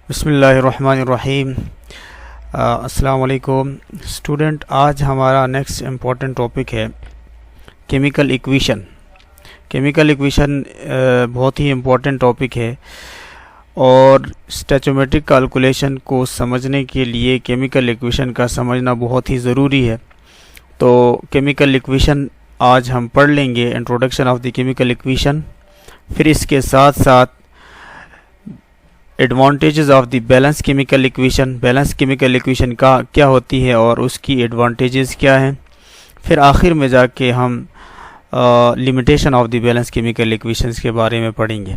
बिस्मिल्लाहिर्रहमानिर्रहीम। अस्सलाम वालेकुम स्टूडेंट। आज हमारा नेक्स्ट इम्पॉर्टेंट टॉपिक है केमिकल इक्वेशन। केमिकल इक्वेशन बहुत ही इम्पॉर्टेंट टॉपिक है और स्टैचोमेट्रिक कैलकुलेशन को समझने के लिए केमिकल इक्वेशन का समझना बहुत ही ज़रूरी है। तो केमिकल इक्वेशन आज हम पढ़ लेंगे, introduction of the chemical equation. फिर इसके साथ साथ advantages of the balance chemical equation, balance chemical equation का क्या होती है और उसकी एडवांटेजेस क्या हैं। फिर आखिर में जाके हम limitation of the balance chemical equations के बारे में पढ़ेंगे।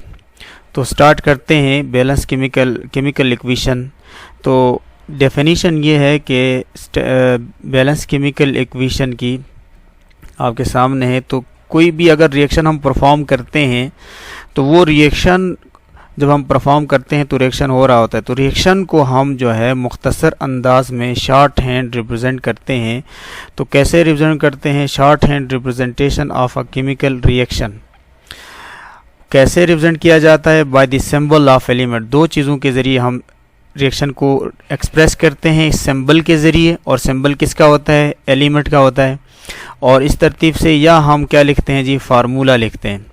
तो स्टार्ट करते हैं बैलेंस केमिकल इक्वेशन। तो डेफिनेशन ये है कि बैलेंस केमिकल इक्वेशन की आपके सामने है। तो कोई भी अगर रिएक्शन हम परफॉर्म करते हैं तो वो रिएक्शन जब हम परफॉर्म करते हैं तो रिएक्शन हो रहा होता है, तो रिएक्शन को हम जो है मुख्तसर अंदाज में शॉर्ट हैंड रिप्रेजेंट करते हैं। तो कैसे रिप्रेजेंट करते हैं? Short hand representation of a chemical reaction कैसे रिप्रेजेंट किया जाता है? By the symbol of element. दो चीज़ों के ज़रिए हम रिएक्शन को एक्सप्रेस करते हैं, इस सिंबल के ज़रिए। और सिंबल किसका होता है? एलिमेंट का होता है। और इस तरतीब से या हम क्या लिखते हैं जी? फार्मूला लिखते हैं,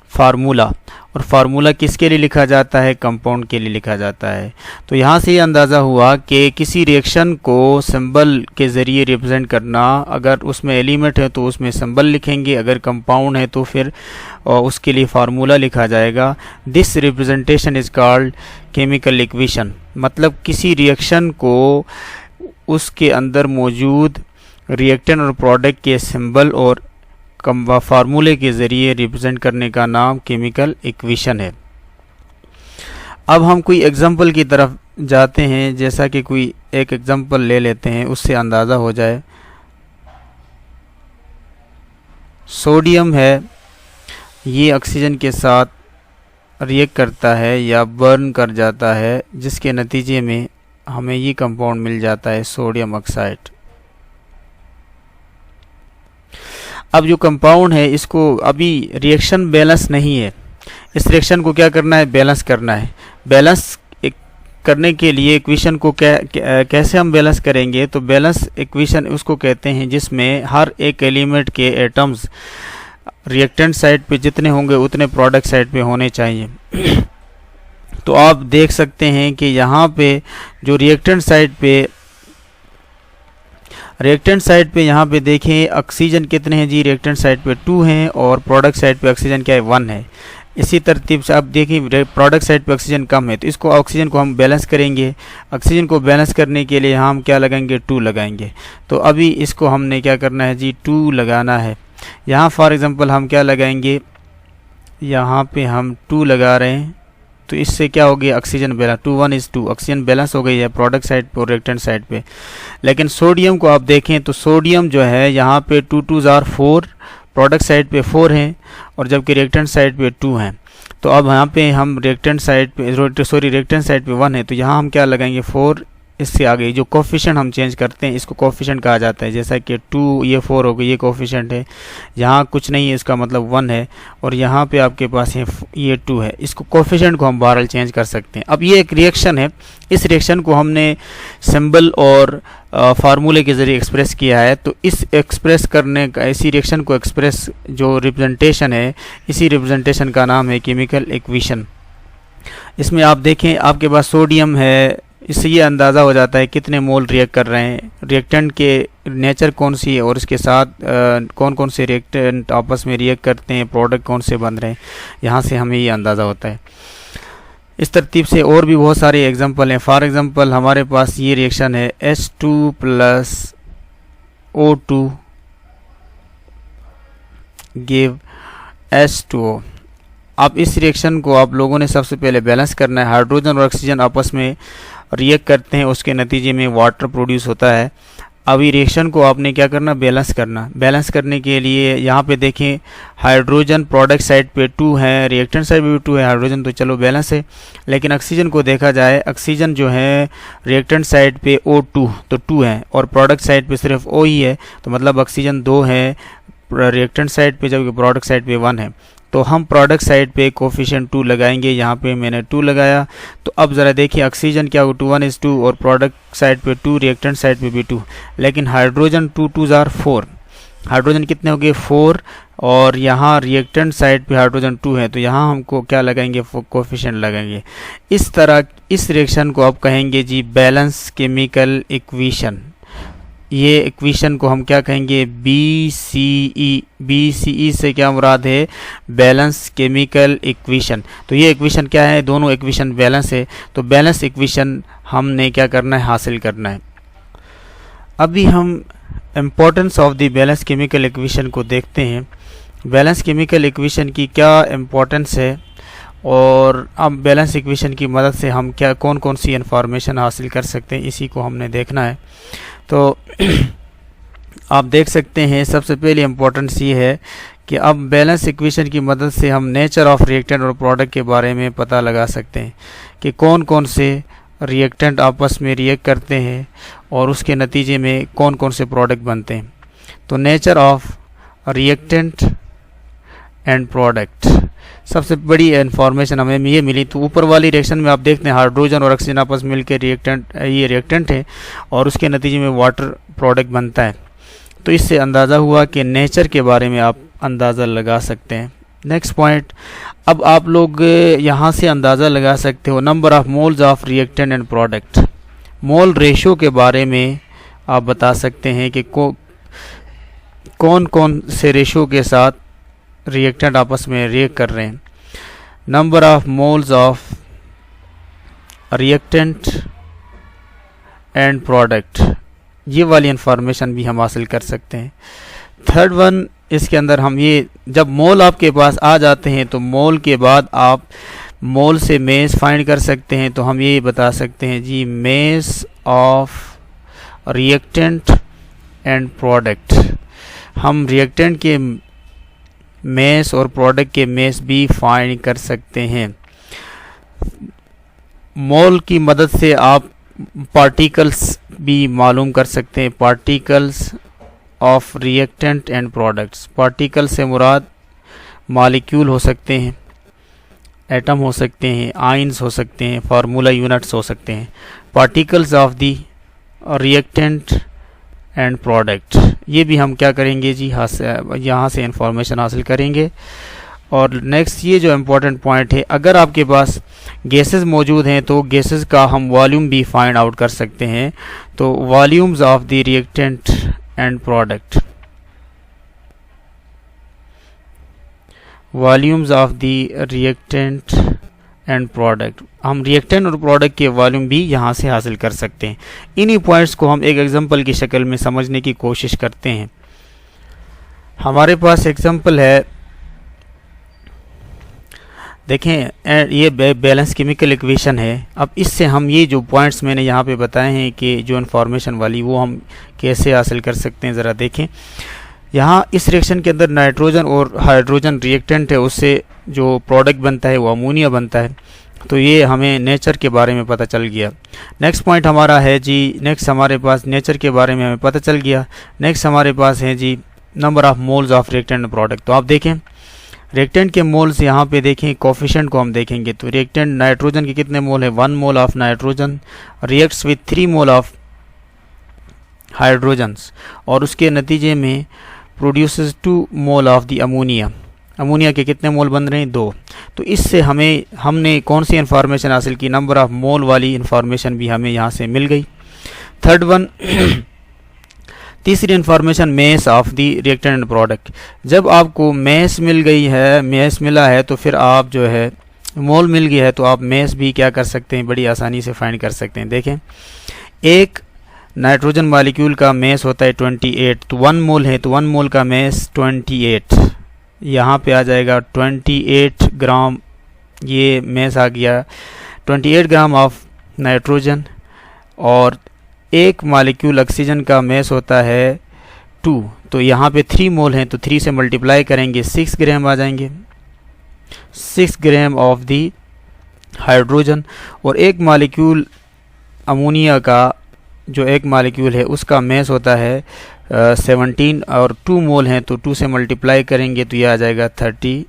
फार्मूला। और फार्मूला किसके लिए लिखा जाता है? कंपाउंड के लिए लिखा जाता है। तो यहाँ से ये अंदाज़ा हुआ कि किसी रिएक्शन को सिंबल के ज़रिए रिप्रेजेंट करना, अगर उसमें एलिमेंट है तो उसमें सिंबल लिखेंगे, अगर कंपाउंड है तो फिर उसके लिए फार्मूला लिखा जाएगा। This representation is called chemical equation. मतलब किसी रिएक्शन को उसके अंदर मौजूद रिएक्टेंट और प्रोडक्ट के सिंबल और फार्मूले के ज़रिए रिप्रेजेंट करने का नाम केमिकल इक्वेशन है। अब हम कोई एग्जांपल की तरफ जाते हैं, जैसा कि कोई एक एग्जांपल ले लेते हैं, उससे अंदाज़ा हो जाए। सोडियम है, ये ऑक्सीजन के साथ रिएक्ट करता है या बर्न कर जाता है, जिसके नतीजे में हमें ये कंपाउंड मिल जाता है सोडियम ऑक्साइड। अब जो कंपाउंड है इसको अभी रिएक्शन बैलेंस नहीं है, इस रिएक्शन को क्या करना है? बैलेंस करना है। बैलेंस करने के लिए इक्वेशन को कैसे हम बैलेंस करेंगे? तो बैलेंस इक्वेशन उसको कहते हैं जिसमें हर एक एलिमेंट के एटम्स रिएक्टेंट साइड पे जितने होंगे उतने प्रोडक्ट साइड पे होने चाहिए। तो आप देख सकते हैं कि यहाँ पे जो रिएक्टेंट साइड पे यहाँ पे देखें ऑक्सीजन कितने हैं जी? रिएक्टेंट साइड पे 2 हैं और प्रोडक्ट साइड पे ऑक्सीजन क्या है? 1 है। इसी तरतीब से आप देखें प्रोडक्ट साइड पे ऑक्सीजन कम है, तो इसको ऑक्सीजन को हम बैलेंस करेंगे। ऑक्सीजन को बैलेंस करने के लिए हम क्या लगाएंगे? 2 लगाएंगे। तो अभी इसको हमने क्या करना है जी? 2 लगाना है। यहाँ फॉर एग्ज़ाम्पल हम क्या लगाएंगे? यहाँ पे हम 2 लगा रहे हैं, तो इससे क्या हो गया? Oxygen balance 2 1 is 2, oxygen balance हो गई है प्रोडक्ट साइड पे और रिएक्टेंट साइड पे। लेकिन सोडियम को आप देखें तो सोडियम जो है यहाँ पे 2 2s are 4, प्रोडक्ट साइड पे 4 हैं और जबकि रिएक्टेंट साइड पे 2 हैं। तो अब यहाँ पे हम रिएक्टेंट साइड पे 1 है, तो यहाँ हम क्या लगाएंगे? 4। इससे आगे जो कोफिशिएंट हम चेंज करते हैं इसको कोफिशिएंट कहा जाता है। जैसा कि 2 ये 4 हो गई, ये कोफिशिएंट है। यहाँ कुछ नहीं है, इसका मतलब 1 है। और यहाँ पे आपके पास ये 2 है। इसको कोफिशिएंट को हम बहरहाल चेंज कर सकते हैं। अब ये एक रिएक्शन है, इस रिएक्शन को हमने सिंबल और फार्मूले के ज़रिए एक्सप्रेस किया है। तो इस एक्सप्रेस करने का, इसी रिएक्शन को एक्सप्रेस जो रिप्रेजेंटेशन है, इसी रिप्रेजेंटेशन का नाम है केमिकल इक्वेशन। इसमें आप देखें आपके पास सोडियम है, इससे ये अंदाज़ा हो जाता है कितने मोल रिएक्ट कर रहे हैं, रिएक्टेंट के नेचर कौन सी है और इसके साथ कौन कौन से रिएक्टेंट आपस में रिएक्ट करते हैं, प्रोडक्ट कौन से बन रहे हैं। यहाँ से हमें ये अंदाज़ा होता है। इस तरतीब से और भी बहुत सारे एग्जांपल हैं। फॉर एग्जांपल हमारे पास ये रिएक्शन है H2 + O2 गिव H2O। अब इस रिएक्शन को आप लोगों ने सबसे पहले बैलेंस करना है। हाइड्रोजन और ऑक्सीजन आपस में रिएक्ट करते हैं, उसके नतीजे में वाटर प्रोड्यूस होता है। अभी रिएक्शन को आपने क्या करना? बैलेंस करना। बैलेंस करने के लिए यहाँ पे देखें हाइड्रोजन प्रोडक्ट साइड पे 2 है, रिएक्टेंट साइड पे भी 2 है। हाइड्रोजन तो चलो बैलेंस है, लेकिन ऑक्सीजन को देखा जाए, ऑक्सीजन जो है रिएक्टेंट साइड पे O2 तो 2 है और प्रोडक्ट साइड पे सिर्फ O ही है, तो मतलब ऑक्सीजन 2 है रिएक्टेंट साइड पे, जबकि प्रोडक्ट साइड पे 1 है। तो हम प्रोडक्ट साइड पे कोफिशिएंट 2 लगाएंगे। यहाँ पे मैंने 2 लगाया। तो अब ज़रा देखिए ऑक्सीजन क्या हो 2:1 और प्रोडक्ट साइड पे 2, रिएक्टेंट साइड पे भी 2, लेकिन हाइड्रोजन 2 2 जार 4, हाइड्रोजन कितने हो गए 4, और यहाँ रिएक्टेंट साइड पे हाइड्रोजन 2 है, तो यहाँ हमको क्या लगाएंगे कोफिशिएंट लगाएंगे। इस तरह इस रिएक्शन को आप कहेंगे जी बैलेंस केमिकल इक्वेशन। ये इक्वेशन को हम क्या कहेंगे BCE। BCE से क्या मुराद है बैलेंस केमिकल इक्वेशन। तो ये इक्वेशन क्या है, दोनों इक्वेशन बैलेंस है, तो बैलेंस इक्वेशन हमने क्या करना है हासिल करना है। अभी हम importance of the balance chemical equation को देखते हैं। बैलेंस केमिकल इक्वेशन की क्या इम्पोर्टेंस है और अब बैलेंस इक्वेशन की मदद से हम क्या कौन कौन सी इन्फॉर्मेशन हासिल कर सकते हैं, इसी को हमने देखना है। तो आप देख सकते हैं सबसे पहले इम्पोर्टेंस ये है कि अब बैलेंस इक्वेशन की मदद से हम नेचर ऑफ रिएक्टेंट और प्रोडक्ट के बारे में पता लगा सकते हैं कि कौन कौन से रिएक्टेंट आपस में रिएक्ट करते हैं और उसके नतीजे में कौन कौन से प्रोडक्ट बनते हैं। तो nature of reactant and product, सबसे बड़ी इन्फॉर्मेशन हमें ये मिली। तो ऊपर वाली रिएक्शन में आप देखते हैं हाइड्रोजन और ऑक्सीजन आपस में मिलकर ये रिएक्टेंट है और उसके नतीजे में वाटर प्रोडक्ट बनता है। तो इससे अंदाज़ा हुआ कि नेचर के बारे में आप अंदाज़ा लगा सकते हैं। नेक्स्ट पॉइंट, अब आप लोग यहाँ से अंदाज़ा लगा सकते हो number of moles of reactant and product. Mole ratio के बारे में आप बता सकते हैं कि कौन कौन से रेशो के साथ रिएक्टेंट आपस में रिएक्ट कर रहे हैं। Number of moles of reactant and product, ये वाली इंफॉर्मेशन भी हम हासिल कर सकते हैं। थर्ड वन, इसके अंदर हम ये जब मोल आपके पास आ जाते हैं तो मोल के बाद आप मोल से मेस फाइंड कर सकते हैं। तो हम ये बता सकते हैं जी mass of reactant and product. हम रिएक्टेंट के मेस और प्रोडक्ट के मेस भी फाइंड कर सकते हैं। मोल की मदद से आप पार्टिकल्स भी मालूम कर सकते हैं, particles of reactant and products. Particle से मुराद मॉलिक्यूल हो सकते हैं, एटम हो सकते हैं, आयंस हो सकते हैं, फार्मूला यूनिट्स हो सकते हैं। Particles of the reactant and product, ये भी हम क्या करेंगे जी यहाँ से इंफॉर्मेशन हासिल करेंगे। और नेक्स्ट ये जो इम्पोर्टेंट पॉइंट है, अगर आपके पास गैसेस मौजूद हैं तो गैसेस का हम वॉल्यूम भी फाइंड आउट कर सकते हैं। तो volumes of the reactant and product, volumes of the reactant and product, हम रिएक्टेंट और प्रोडक्ट के वॉल्यूम भी यहाँ से हासिल कर सकते हैं। इन्हीं पॉइंट्स को हम एक एग्जांपल की शक्ल में समझने की कोशिश करते हैं। हमारे पास एग्जांपल है, देखें ये बैलेंस केमिकल इक्वेशन है। अब इससे हम ये जो पॉइंट्स मैंने यहाँ पे बताए हैं कि जो इन्फॉर्मेशन वाली वो हम कैसे हासिल कर सकते हैं, ज़रा देखें। यहाँ इस रिएक्शन के अंदर नाइट्रोजन और हाइड्रोजन रिएक्टेंट है, उससे जो प्रोडक्ट बनता है वो अमोनिया बनता है। तो ये हमें नेचर के बारे में पता चल गया। नेक्स्ट पॉइंट हमारा है जी, नेक्स्ट हमारे पास नेचर के बारे में हमें पता चल गया। नेक्स्ट हमारे पास है जी number of moles of reactant product. तो आप देखें रिएक्टेंट के मोल्स यहाँ पे देखें, कोफिशिएंट को हम देखेंगे तो रिएक्टेंट नाइट्रोजन के कितने मोल है, 1 mole of nitrogen reacts with 3 mole of hydrogens और उसके नतीजे में produces 2 mole of the ammonia. Ammonia के कितने मोल बन रहे हैं, 2। तो इससे हमने कौन सी इन्फॉर्मेशन हासिल की, नंबर ऑफ मोल वाली इन्फॉर्मेशन भी हमें यहाँ से मिल गई। थर्ड वन, तीसरी information mess of the reactant and product. जब आपको मेस मिल गई है, मेस मिला है, तो फिर आप जो है मोल मिल गया है तो आप मेस भी क्या कर सकते हैं, बड़ी आसानी से फाइंड कर सकते हैं। देखें एक नाइट्रोजन मॉलिक्यूल का मेस होता है 28, तो 1 मोल है तो 1 मोल का मेस 28, यहाँ पे आ जाएगा 28 ग्राम, ये मेस आ गया 28 ग्राम ऑफ नाइट्रोजन। और एक मॉलिक्यूल ऑक्सीजन का मेस होता है 2, तो यहाँ पे 3 मोल हैं तो 3 से मल्टीप्लाई करेंगे 6 ग्राम आ जाएंगे, 6 ग्राम ऑफ दी हाइड्रोजन। और एक मॉलिक्यूल अमोनिया का जो एक मॉलिक्यूल है उसका मेस होता है 17 और 2 मोल हैं तो 2 से मल्टीप्लाई करेंगे तो ये आ जाएगा 32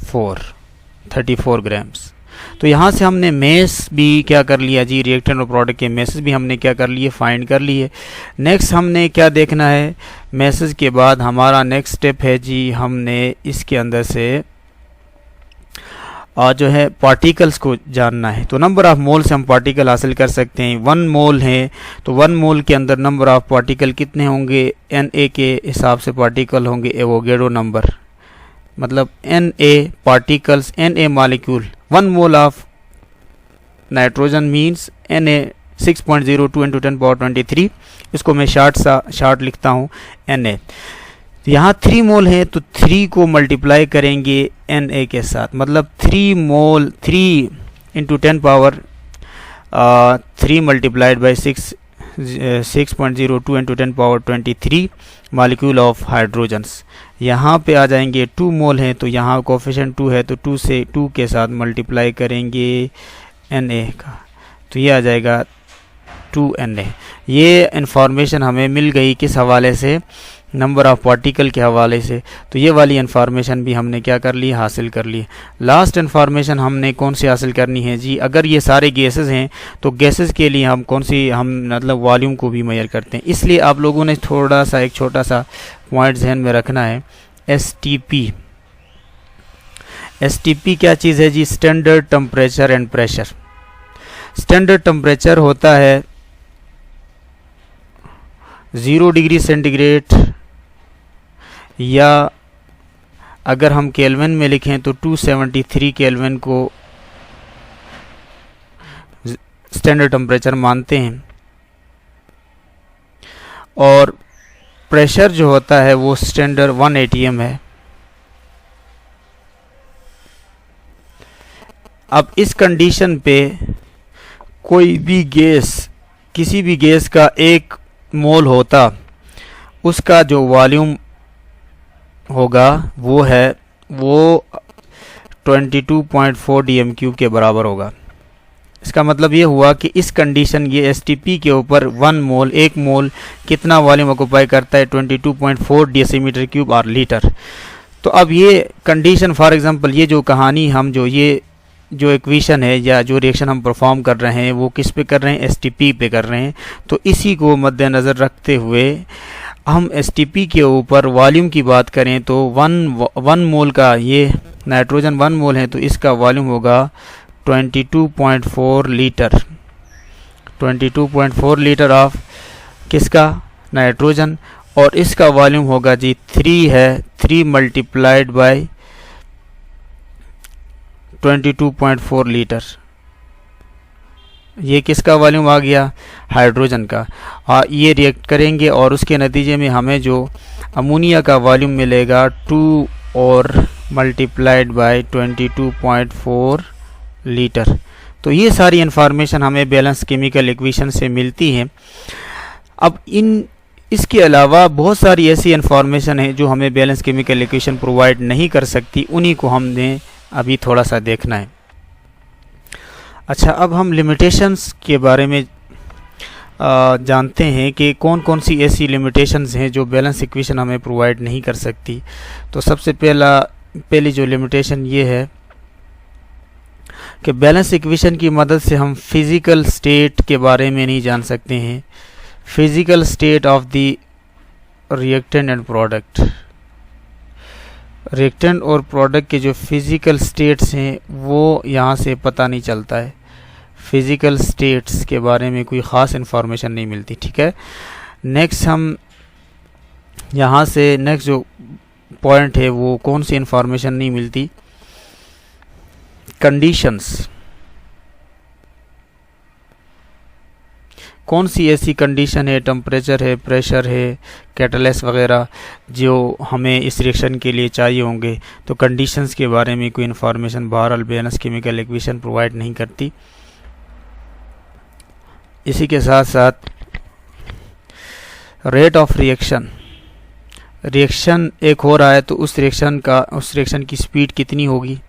34 ग्राम्स। तो यहाँ से हमने मेस भी क्या कर लिया जी, रिएक्टेंट और प्रोडक्ट के मेसेज भी हमने क्या कर लिए, फाइंड कर लिए। नेक्स्ट हमने क्या देखना है, मैसेज के बाद हमारा नेक्स्ट स्टेप है जी, हमने इसके अंदर से जो है पार्टिकल्स को जानना है। तो नंबर ऑफ मोल से हम पार्टिकल हासिल कर सकते हैं। 1 मोल है तो 1 मोल के अंदर नंबर ऑफ पार्टिकल कितने होंगे, Na के हिसाब से पार्टिकल होंगे एवोगैड्रो नंबर, मतलब Na particles, Na molecule. 1 mole of nitrogen means Na 6.02 × 10⁻23। इसको मैं शार्ट लिखता हूँ Na। यहाँ 3 मोल है तो 3 को मल्टीप्लाई करेंगे Na के साथ, मतलब 3 मोल 3 × 10⁻3 multiplied by 6.02 × 10⁻23 molecule of hydrogens. यहाँ पे आ जाएंगे 2 मोल है तो यहाँ कोफिशिएंट 2 है तो 2 के साथ मल्टीप्लाई करेंगे Na का, तो ये आ जाएगा 2Na। ये इन्फॉर्मेशन हमें मिल गई किस हवाले से, नंबर ऑफ पार्टिकल के हवाले से। तो ये वाली इन्फॉर्मेशन भी हमने क्या कर ली, हासिल कर ली। लास्ट इन्फॉर्मेशन हमने कौन सी हासिल करनी है जी, अगर ये सारे गैसेस हैं तो गैसेस के लिए हम कौन सी, हम मतलब वॉल्यूम को भी मेजर करते हैं। इसलिए आप लोगों ने थोड़ा सा एक छोटा सा पॉइंट ध्यान में रखना है, STP। STP क्या चीज़ है जी, standard temperature and pressure. Standard temperature होता है 0 डिग्री सेंटीग्रेड, या अगर हम केल्विन में लिखें तो 273 केल्विन को स्टैंडर्ड टेम्परेचर मानते हैं। और प्रेशर जो होता है वो स्टैंडर्ड 1 atm है। अब इस कंडीशन पे कोई भी गैस, किसी भी गैस का 1 मोल होता, उसका जो वॉल्यूम होगा वो 22.4 dm³ के बराबर होगा। इसका मतलब ये हुआ कि इस कंडीशन, ये STP के ऊपर 1 मोल कितना वॉल्यूम ऑक्युपाई करता है, 22.4 डेसीमीटर³ और लीटर। तो अब ये कंडीशन, फॉर एग्जांपल ये जो कहानी हम जो इक्वेशन है या जो रिएक्शन हम परफॉर्म कर रहे हैं वो किस पे कर रहे हैं, STP पे कर रहे हैं। तो इसी को मद्देनज़र रखते हुए हम STP के ऊपर वॉल्यूम की बात करें तो 1 मोल का, ये नाइट्रोजन 1 मोल है तो इसका वॉल्यूम होगा 22.4 लीटर। 22.4 लीटर ऑफ किसका, नाइट्रोजन। और इसका वॉल्यूम होगा जी 3 है, 3 मल्टीप्लाइड बाय 22.4 लीटर। ये किसका वॉल्यूम आ गया, हाइड्रोजन का। ये रिएक्ट करेंगे और उसके नतीजे में हमें जो अमोनिया का वॉल्यूम मिलेगा 2 और मल्टीप्लाइड बाय 22.4 लीटर। तो ये सारी इन्फॉर्मेशन हमें बैलेंस केमिकल इक्वेशन से मिलती है। अब इसके अलावा बहुत सारी ऐसी इन्फॉर्मेशन है जो हमें बैलेंस केमिकल इक्वेशन प्रोवाइड नहीं कर सकती, उन्हीं को हमने अभी थोड़ा सा देखना है। अच्छा, अब हम लिमिटेशंस के बारे में जानते हैं कि कौन कौन सी ऐसी लिमिटेशंस हैं जो बैलेंस इक्वेशन हमें प्रोवाइड नहीं कर सकती। तो सबसे पहली जो लिमिटेशन ये है कि बैलेंस इक्वेशन की मदद से हम फिज़िकल स्टेट के बारे में नहीं जान सकते हैं, physical state of the reactant and product. Reactant और प्रोडक्ट के जो फिज़िकल स्टेट्स हैं वो यहाँ से पता नहीं चलता है, फिज़िकल स्टेट्स के बारे में कोई ख़ास इन्फॉर्मेशन नहीं मिलती। ठीक है, नेक्स्ट हम यहाँ से नेक्स्ट जो पॉइंट है वो कौन सी इन्फॉर्मेशन नहीं मिलती, कंडीशंस। कौन सी ऐसी कंडीशन है, टेम्परेचर है, प्रेशर है, कैटलिस्ट वगैरह जो हमें इस रिएक्शन के लिए चाहिए होंगे। तो कंडीशंस के बारे में कोई इन्फॉर्मेशन बहरहाल बैलेंस केमिकल इक्वेशन प्रोवाइड नहीं करती। इसी के साथ साथ रेट ऑफ रिएक्शन एक हो रहा है तो उस रिएक्शन की स्पीड कितनी होगी,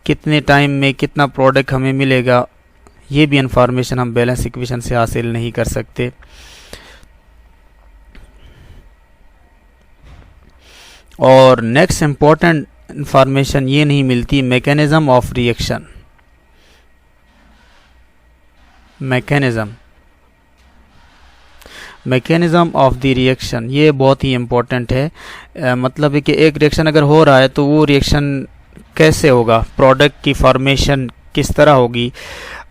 कितने टाइम में कितना प्रोडक्ट हमें मिलेगा, ये भी इंफॉर्मेशन हम बैलेंस इक्वेशन से हासिल नहीं कर सकते। और नेक्स्ट इम्पोर्टेंट इंफॉर्मेशन ये नहीं मिलती mechanism of reaction. Mechanism of the reaction ये बहुत ही इम्पोर्टेंट है। मतलब है कि एक रिएक्शन अगर हो रहा है तो वो रिएक्शन कैसे होगा, प्रोडक्ट की फॉर्मेशन किस तरह होगी,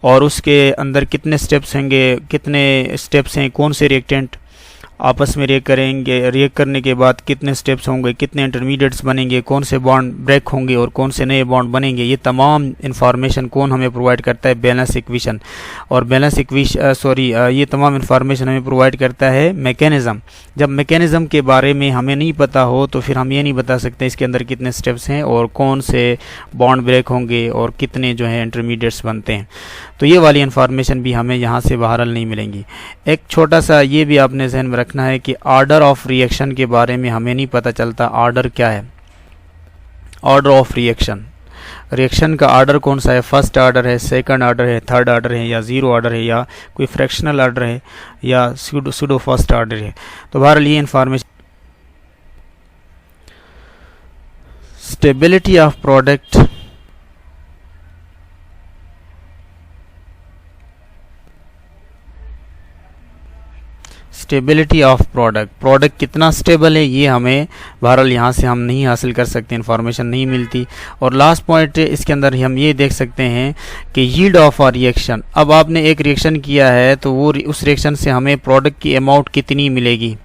और उसके अंदर कितने स्टेप्स होंगे, कितने स्टेप्स हैं, कौन से रिएक्टेंट आपस में रिएक्ट करेंगे, रिएक्ट करने के बाद कितने स्टेप्स होंगे, कितने इंटरमीडिएट्स बनेंगे, कौन से बॉन्ड ब्रेक होंगे और कौन से नए बॉन्ड बनेंगे, ये तमाम इन्फॉर्मेशन कौन हमें प्रोवाइड करता है, बैलेंस इक्वेशन। और बैलेंस इक्वेशन ये तमाम इन्फॉर्मेशन हमें प्रोवाइड करता है मैकेनिज़्म। जब मैकेनिज़्म के बारे में हमें नहीं पता हो तो फिर हम ये नहीं बता सकते इसके अंदर कितने स्टेप्स हैं और कौन से बॉन्ड ब्रेक होंगे और कितने जो है इंटरमीडिएट्स बनते हैं। तो ये वाली इन्फॉर्मेशन भी हमें यहाँ से बहरहाल नहीं मिलेंगी। एक छोटा सा ये भी आपने ज़हन में रखना है कि ऑर्डर ऑफ रिएक्शन के बारे में हमें नहीं पता चलता। ऑर्डर क्या है, ऑर्डर ऑफ रिएक्शन का ऑर्डर कौन सा है, फर्स्ट ऑर्डर है, सेकंड ऑर्डर है, थर्ड ऑर्डर है, या ज़ीरो ऑर्डर है, या कोई फ्रैक्शनल ऑर्डर है, या सूडो फर्स्ट ऑर्डर है। तो बहरहाल ये information. Stability of product, stability of product कितना स्टेबल है ये हमें बहरहाल यहाँ से हम नहीं हासिल कर सकते, इन्फॉर्मेशन नहीं मिलती। और लास्ट पॉइंट इसके अंदर हम ये देख सकते हैं कि यील्ड ऑफ अ रिएक्शन। अब आपने एक रिएक्शन किया है तो वो उस रिएक्शन से हमें प्रोडक्ट की अमाउंट कितनी मिलेगी,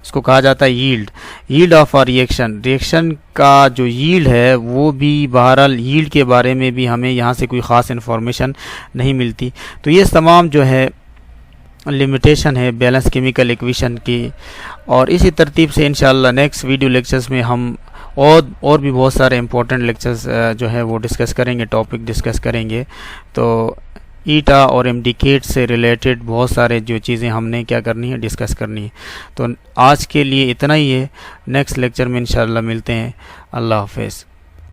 इसको कहा जाता है यील्ड ऑफ अ रिएक्शन का जो यील्ड है वो भी बहरहाल यील्ड के बारे में भी हमें यहाँ से कोई ख़ास इन्फॉर्मेशन नहीं मिलती। तो ये तमाम जो है लिमिटेशन है बैलेंस केमिकल इक्वेशन की। और इसी तरतीब से इंशाल्लाह नेक्स्ट वीडियो लेक्चर्स में हम और भी बहुत सारे इंपॉर्टेंट लेक्चर्स जो है वो डिस्कस करेंगे, टॉपिक डिस्कस करेंगे। तो ईटा और एमडीकेट से रिलेटेड बहुत सारे जो चीज़ें हमने क्या करनी है, डिस्कस करनी है। तो आज के लिए इतना ही है, नेक्स्ट लेक्चर में इंशाल्लाह मिलते हैं। अल्लाह हाफ़िज़।